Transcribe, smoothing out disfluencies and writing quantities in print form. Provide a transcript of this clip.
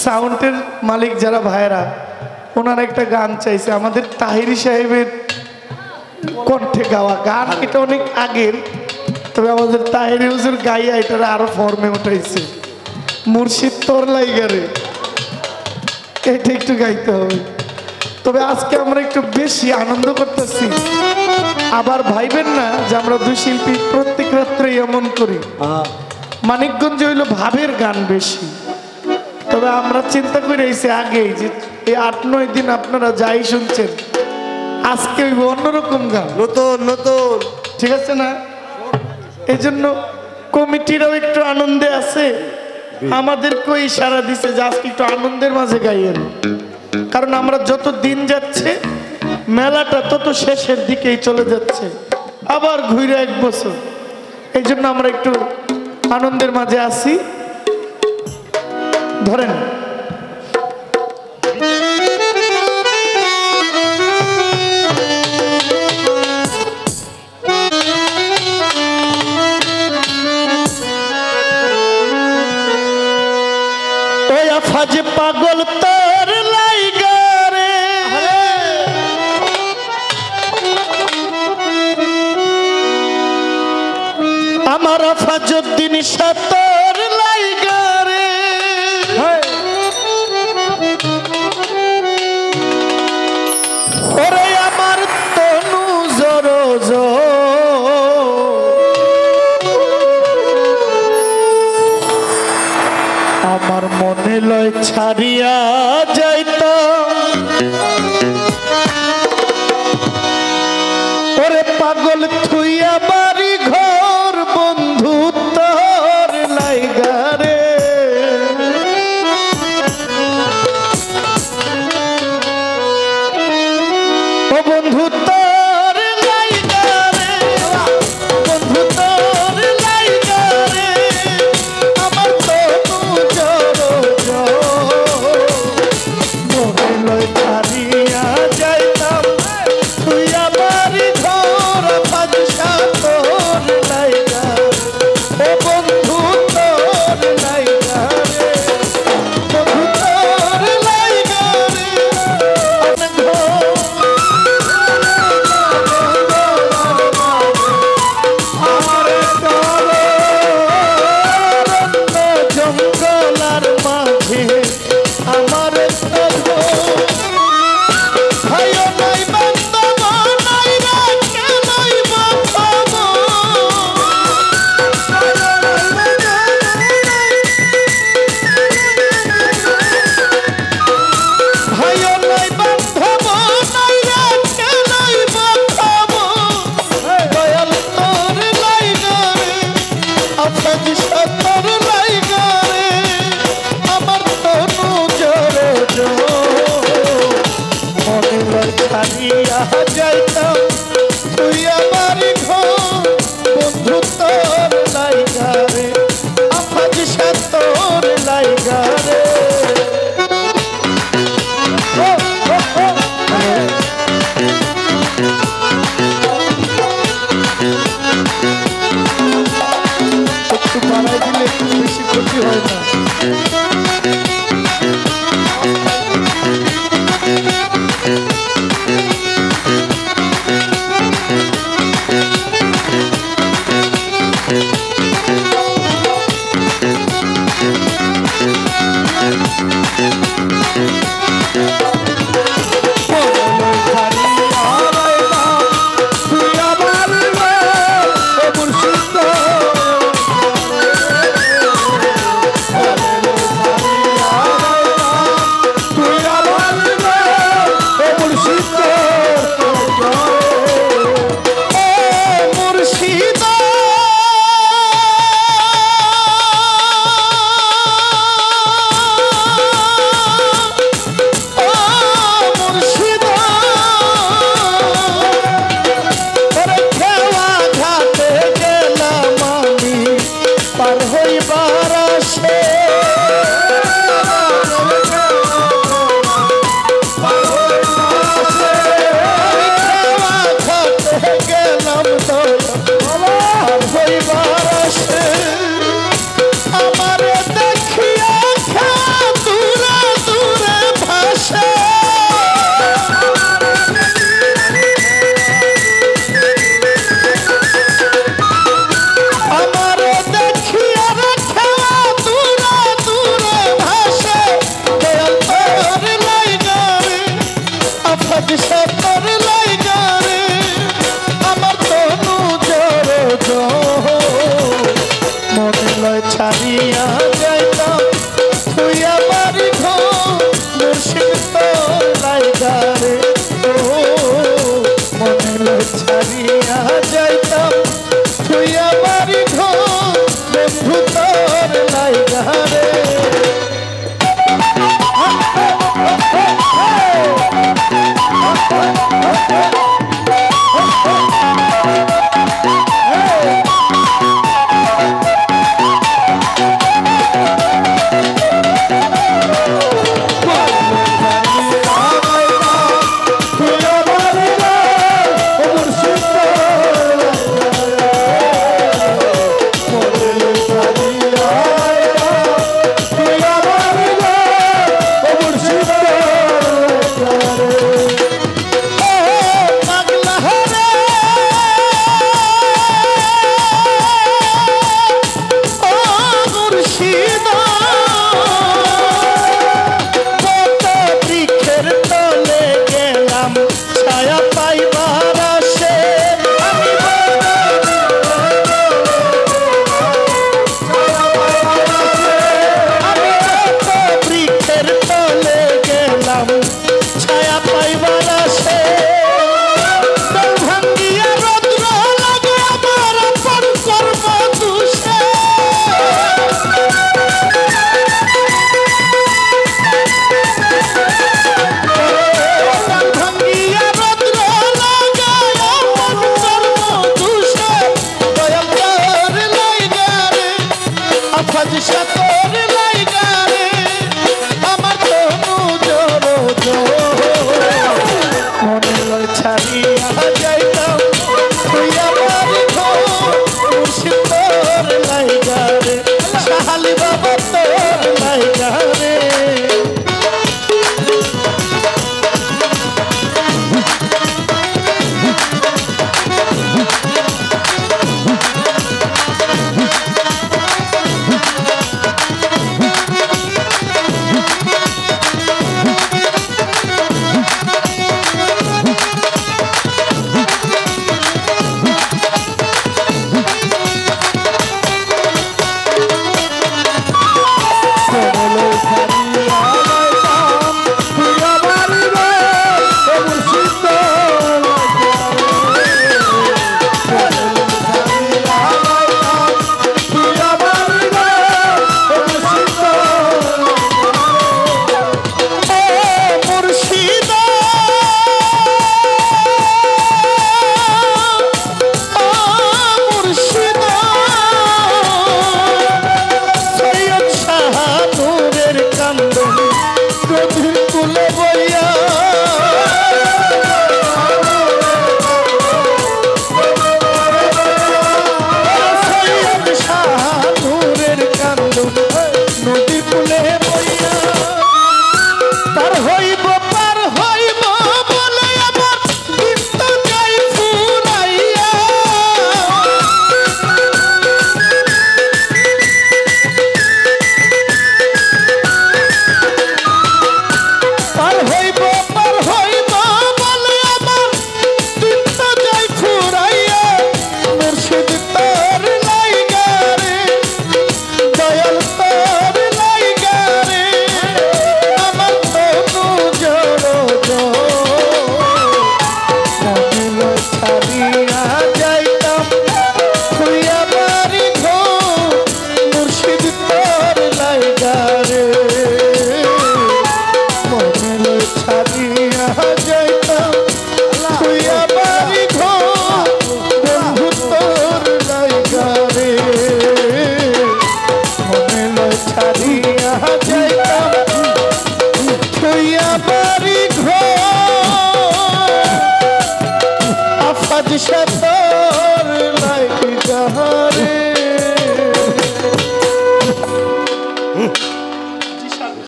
সাউন্ডের মালিক যারা ভাইরা ওনারা একটা গান চাইছে আমাদের তাহিরি সাহেবের কণ্ঠে গাওয়া গান। এটা অনেক আগের, তবে আমাদের তাহিরি হুজুর গাইয়া এটার আরো ফর্মে উঠাইছে। মুর্শিদ তোর লাইগারে এটা একটু গাইতে হবে। তবে আজকে আমরা একটু বেশি আনন্দ করতেছি। আবার ভাইবেন না যে আমরা দুই শিল্পী প্রত্যেক রাত্রে এমন করি। মানিকগঞ্জ হইল ভাবের গান বেশি, তবে আমরা চিন্তা করে এসে আগেই যে এই ৮-৯ দিন আপনারা যাই শুনছেন, আজকে হইব অন্যরকম গান, নতুন নতুন, ঠিক আছে না? এই জন্য কমিটিরাও একটু আনন্দে আছে, আমাদেরকেও ইশারা দিছে যে আজকে একটু আনন্দের মাঝে গাইয়েন। কারণ আমরা যত দিন যাচ্ছে মেলাটা তত শেষের দিকেই চলে যাচ্ছে, আবার ঘুরে 1 বছর। এই জন্য আমরা একটু আনন্দের মাঝে আছি। ধরেন ওই আফাজ পাগল তোর লাইগা রে, আমার আফাজউদ্দিন সাতর লাইগা রে, ওরে আমার তনু জোর আমার মনে লয় ছাড়িয়া যাইতাম, ওরে পাগল থুইয়া বাড়ি ঘর বন্ধু তোর লাইগা রে, ও বন্ধু তোর লাইগা রে, বন্ধু তোর লাইগা রে, আমার তনু মনে লয় ছাড়িয়া যাইতাম, তুই আমার ঘর বাদশা Shut